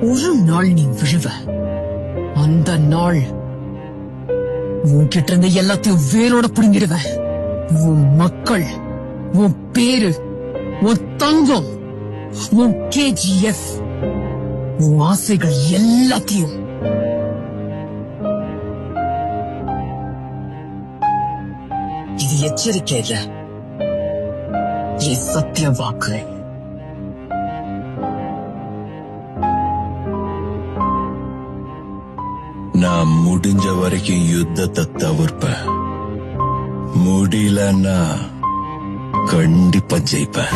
ஒரு நாள் நீ விழுவ. அந்த நாள் உன்கிட்ட இருந்து எல்லாத்தையும் வேரோட புடுங்கிடுவேன். உன் மக்கள், உன் பேரு, உன் தங்கம், உன் KGF, உன் ஆசைகள் எல்லாத்தையும். இது எச்சரிக்கை இல்ல, என் சத்திய வாக்கு. நான் முடிஞ்ச வரைக்கும் யுத்தத்தை தவிர்ப்பேன். முடியலன்னா கண்டிப்பா ஜெயிப்பேன்.